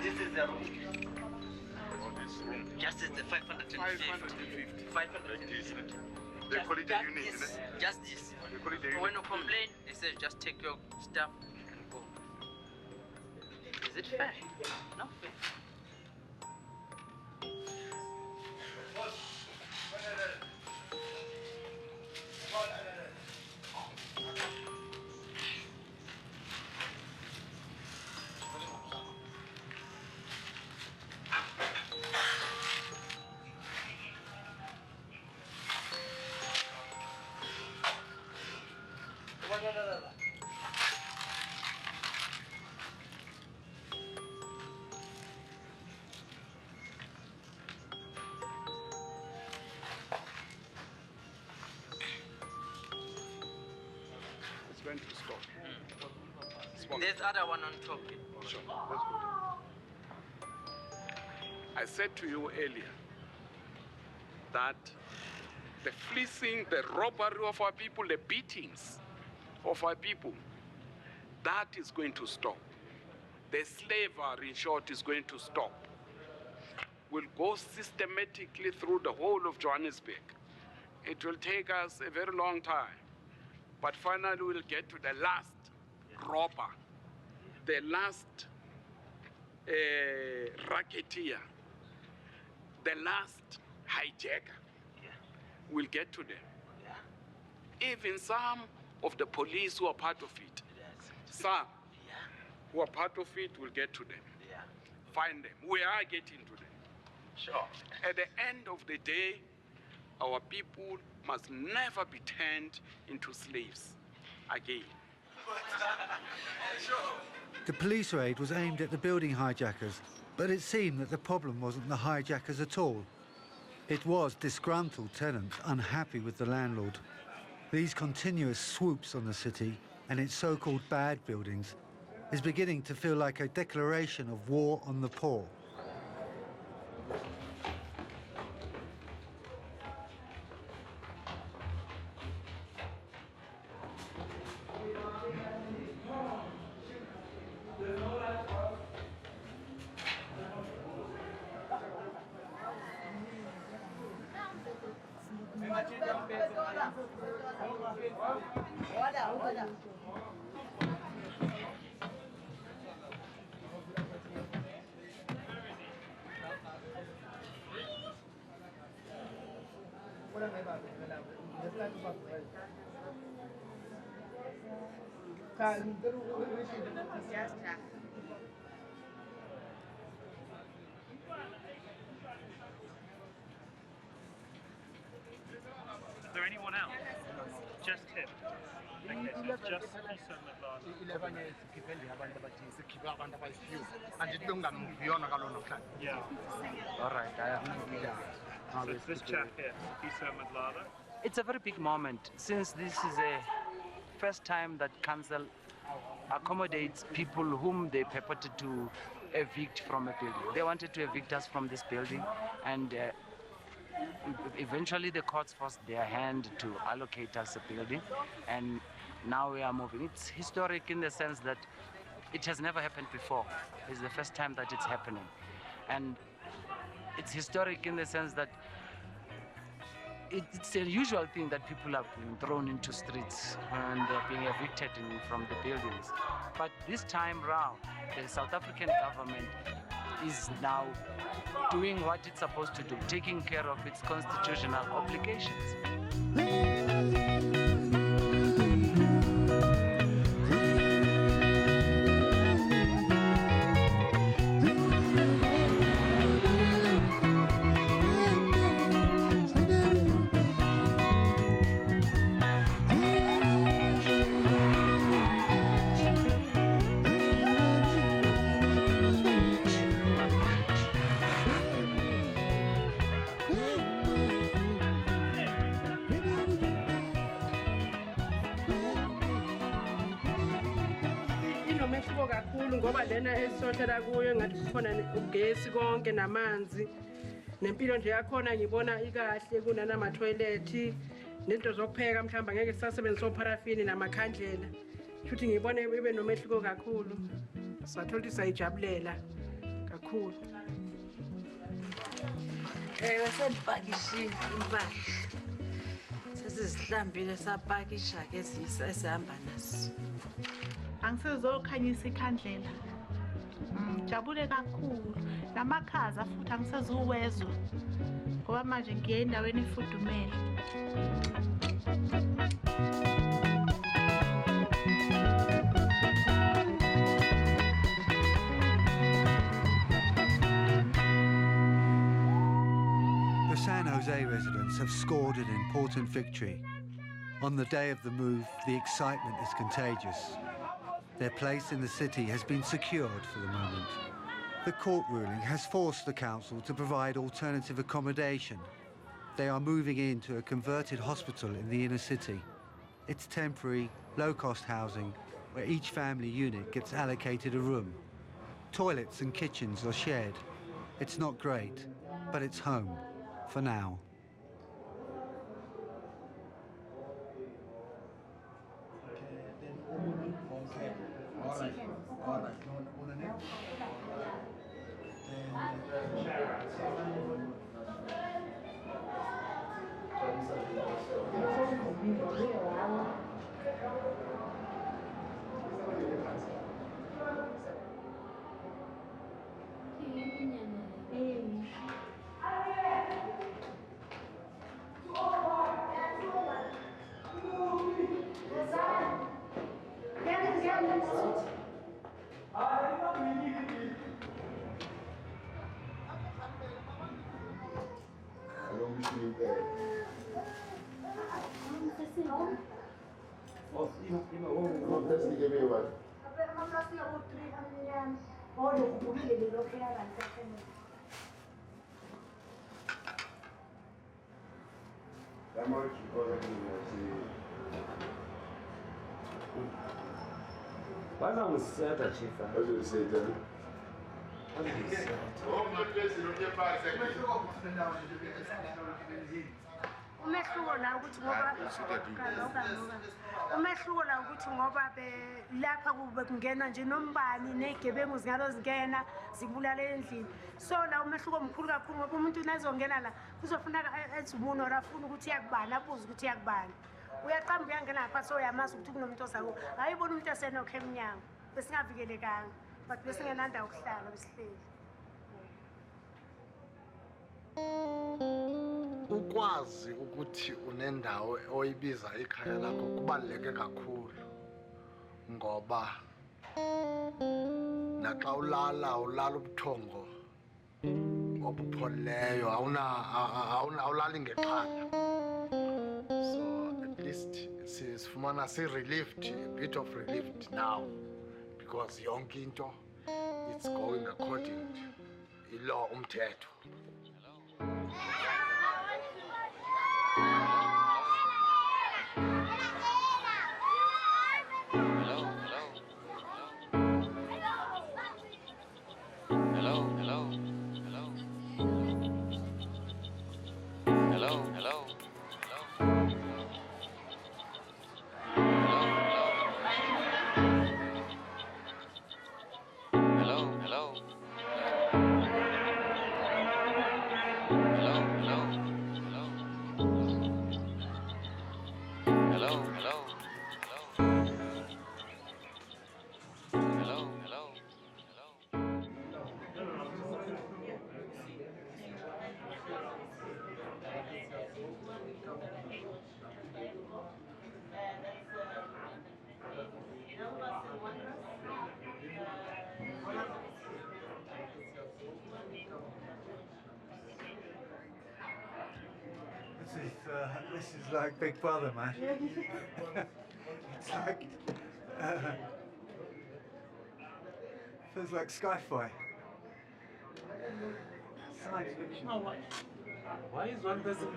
This is the room. Just is the 550. 550. They call it a unit, isn't it? Just this. They call it a unit. When you complain, they say just take your stuff and go. Is it fair? No fair. It's going to stop. There's other one on top. Sure, let's go. I said to you earlier that the fleecing, the robbery of our people, the beatings of our people, that is going to stop. The slavery, in short, is going to stop. We'll go systematically through the whole of Johannesburg. It will take us a very long time, but finally we'll get to the last robber, the last racketeer, the last hijacker. We'll get to them. Even some of the police who are part of it, some who are part of it, will get to them. Find them. We are getting to them. Sure. At the end of the day, our people must never be turned into slaves again. The police raid was aimed at the building hijackers, but it seemed that the problem wasn't the hijackers at all. It was disgruntled tenants unhappy with the landlord. These continuous swoops on the city and its so-called bad buildings is beginning to feel like a declaration of war on the poor. Is there anyone else? Just him. Okay, so it's just Isa Madlala. Yeah. Alright, I have no idea. So it's this chap here, Isa Madlala. It's a very big moment since this is a first time that council accommodates people whom they purported to evict from a building. They wanted to evict us from this building, and eventually the courts forced their hand to allocate us a building, and now we are moving. It's historic in the sense that it has never happened before. It's the first time that it's happening. And it's historic in the sense that it's a usual thing that people are being thrown into streets and they're being evicted from the buildings. But this time round, the South African government is now doing what it's supposed to do, taking care of its constitutional obligations. ngoba lena esisohlela kuyo ngathi kukhona ugesi konke namanzi nempilo nje yakhona ngibona ikahle kunanama toilet nento zokupheka mhlawumbe ngeke sisasebenzisa oparafini namakhandlela futhi ngibone ibe nomehluko kakhulu sathola ukuthi sayijabulela kakhulu wasempakishini impahla sesizihlambile sapakisha ke esihamba naso angisezokhanyisa ikhandlela jabule kakhulu namakhaza futhi angisezuwezwa ngoba manje ngiye endaweni efudumele. The San Jose residents have scored an important victory. On the day of the move, the excitement is contagious. Their place in the city has been secured for the moment. The court ruling has forced the council to provide alternative accommodation. They are moving into a converted hospital in the inner city. It's temporary, low-cost housing where each family unit gets allocated a room. Toilets and kitchens are shared. It's not great, but it's home, for now. Umehluko la ukuthi ngoba umehluko la ukuthi ngoba lapha kube kungena nje nombani nezigebengu zingalo zingena zibulala endlini so la umehluko omkhulu kakhulu ngoba umuntu nazongena la kuzofuneka enze umuno rafuna ukuthi yakubani abuze ukuthi yakubani uyaqamba uyangena lapha so uyamazi ukuthi kunomuntu ozayo ayibona umuntu asenokho eminyango besingavikelekanga but besingenanda ukuhlala besihleli ukwazi ukuthi unendawo oyibiza ikhaya lakho kubaluleke kakhulu ngoba naxa ulala ubuthongo obupholileyo awulali ngexhala so at least sifumana si-relieved a bit of relieved now because yonke into it's going according to ilaw umthetho. This is like Big Brother, man. It's like feels like sci-fi. Science fiction. Oh, why is one person?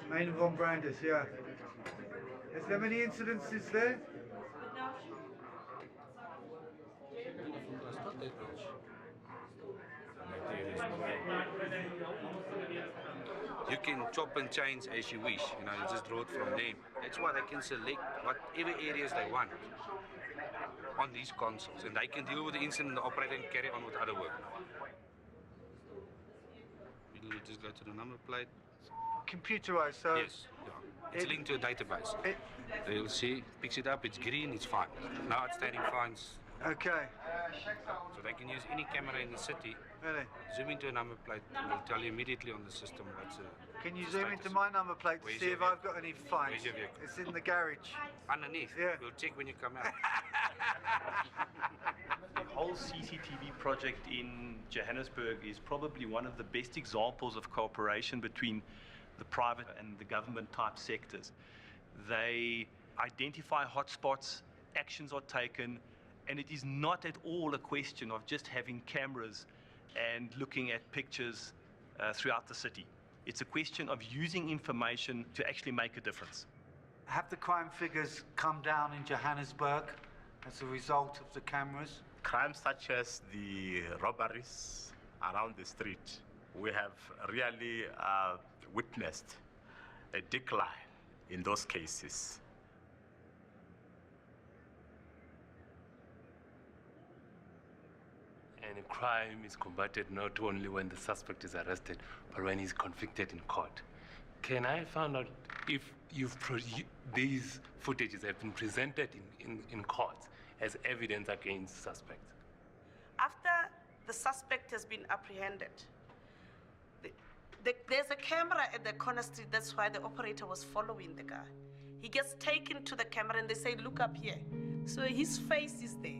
Main von Brandis, yeah. Is there many incidences there? You can chop and change as you wish, you just draw it from them. That's why they can select whatever areas they want on these consoles, and they can deal with the incident, the operator, and carry on with other work. We'll just go to the number plate. Computerized, so... Yes, yeah. It's linked to a database. You'll see, picks it up, it's green, it's fine. No outstanding fines. Okay. So they can use any camera in the city. Really? Zoom into a number plate, and it'll tell you immediately on the system what's Can you zoom into my number plate to see if I've got any fines? Where's your vehicle? It's in the garage. Underneath? Yeah. We'll check when you come out. The whole CCTV project in Johannesburg is probably one of the best examples of cooperation between the private and the government type sectors. They identify hotspots, actions are taken, and it is not at all a question of just having cameras and looking at pictures throughout the city. It's a question of using information to actually make a difference. Have the crime figures come down in Johannesburg as a result of the cameras? Crimes such as the robberies around the street, we have really witnessed a decline in those cases. And crime is combated not only when the suspect is arrested, but when he's convicted in court. Can I find out if these footages have been presented in court as evidence against suspects? After the suspect has been apprehended, there's a camera at the corner street. That's why the operator was following the guy. He gets taken to the camera and they say, look up here. So his face is there.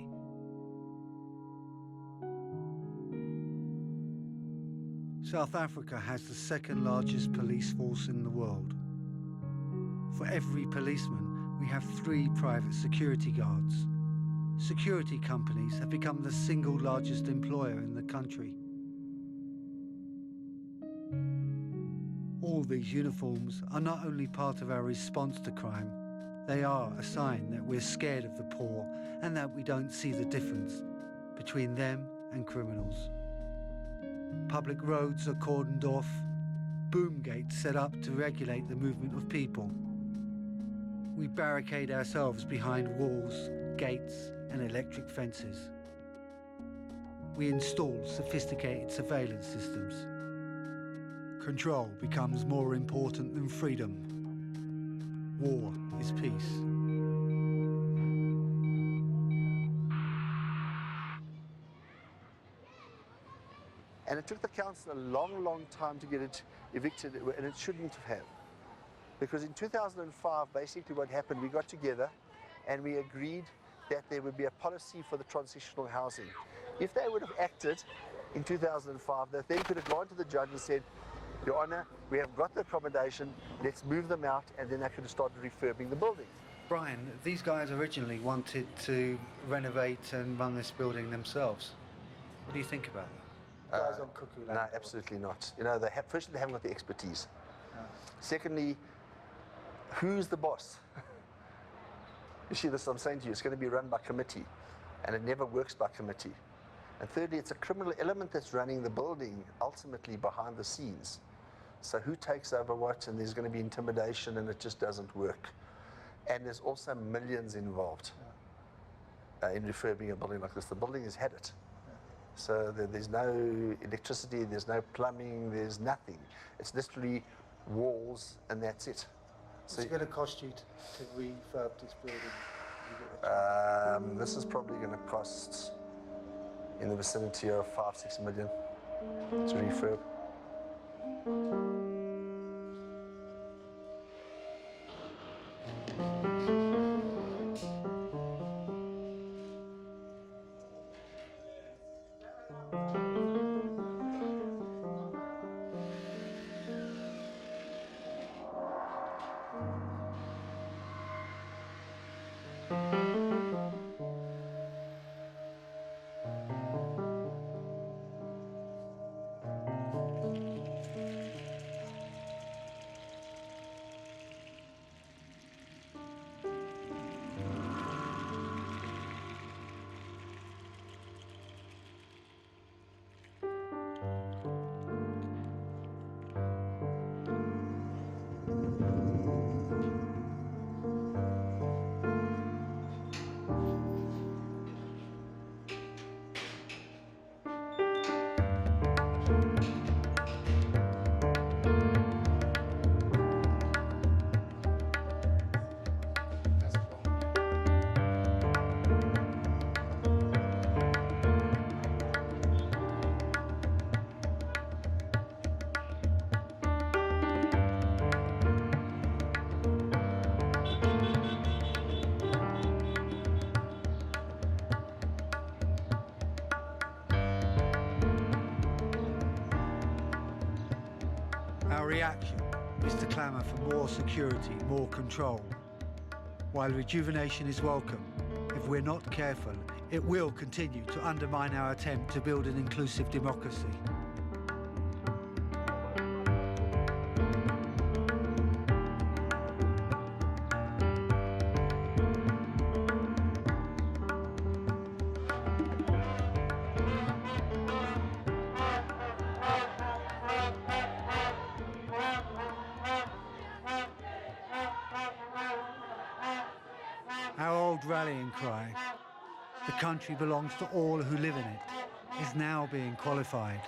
South Africa has the second largest police force in the world. For every policeman, we have 3 private security guards. Security companies have become the single largest employer in the country. All these uniforms are not only part of our response to crime, they are a sign that we're scared of the poor and that we don't see the difference between them and criminals. Public roads are cordoned off, boom gates set up to regulate the movement of people. We barricade ourselves behind walls, gates, and electric fences. We install sophisticated surveillance systems. Control becomes more important than freedom. War is peace. And it took the council a long, long time to get it evicted, and it shouldn't have. Because in 2005, basically what happened, we got together and we agreed that there would be a policy for the transitional housing. If they would have acted in 2005, they then could have gone to the judge and said, Your Honour, we have got the accommodation, let's move them out, and then they could have started refurbing the building. Brian, these guys originally wanted to renovate and run this building themselves. What do you think about that? Guys on cuckoo land. No, absolutely not. Firstly, they haven't got the expertise. Secondly, who's the boss? You see this, I'm saying to you, it's going to be run by committee, and it never works by committee. And thirdly, it's a criminal element that's running the building ultimately behind the scenes. So who takes over what, and there's going to be intimidation, and it just doesn't work. And there's also millions involved in refurbing a building like this. The building has had it. So there's no electricity, there's no plumbing, there's nothing. It's literally walls, and that's it. What's it going to cost you to refurb this building? This is probably going to cost in the vicinity of 5-6 million to refurb. reaction is to clamour for more security, more control. While rejuvenation is welcome, if we're not careful, it will continue to undermine our attempt to build an inclusive democracy. Our old rallying cry, "The country belongs to all who live in it," is now being qualified.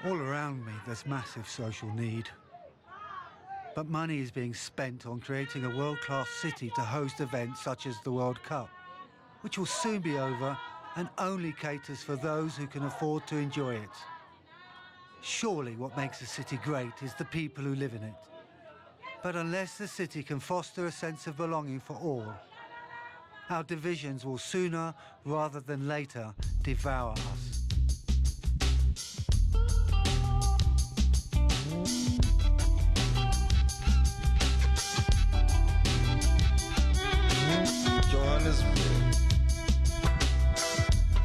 All around me, there's massive social need. But money is being spent on creating a world-class city to host events such as the World Cup, which will soon be over and only caters for those who can afford to enjoy it. Surely what makes a city great is the people who live in it. But unless the city can foster a sense of belonging for all, our divisions will sooner rather than later devour us.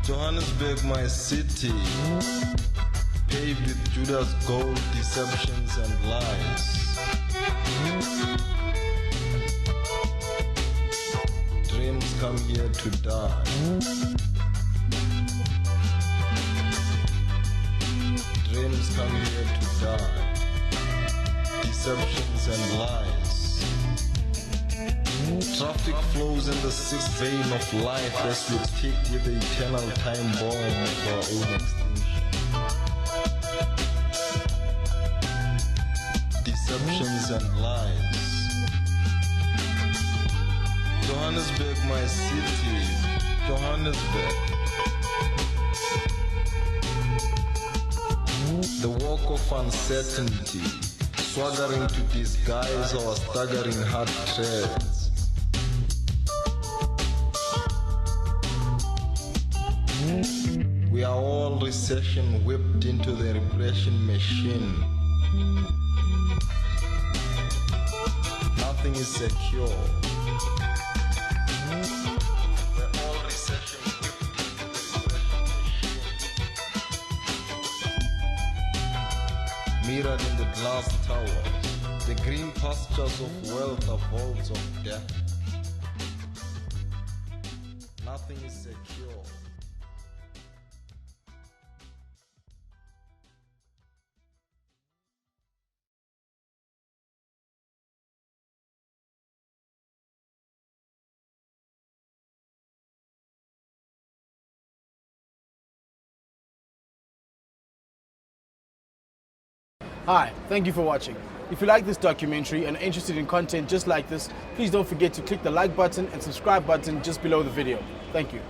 Johannesburg, my city, paved with Judas gold, deceptions and lies. Dreams come here to die. Dreams come here to die. Deceptions and lies. Traffic flows in the sixth vein of life as we tick with the eternal time bomb of our own extinction. Deceptions and lies. Johannesburg, my city, Johannesburg. The walk of uncertainty, swaggering to disguise our staggering hard treads. We are all recession whipped into the repression machine. Nothing is secure. We're all recession whipped into the repression machine. Mirrored in the glass towers, the green pastures of wealth are vaults of death. Nothing is secure. Hi, thank you for watching. If you like this documentary and are interested in content just like this, please don't forget to click the like button and subscribe button just below the video. Thank you.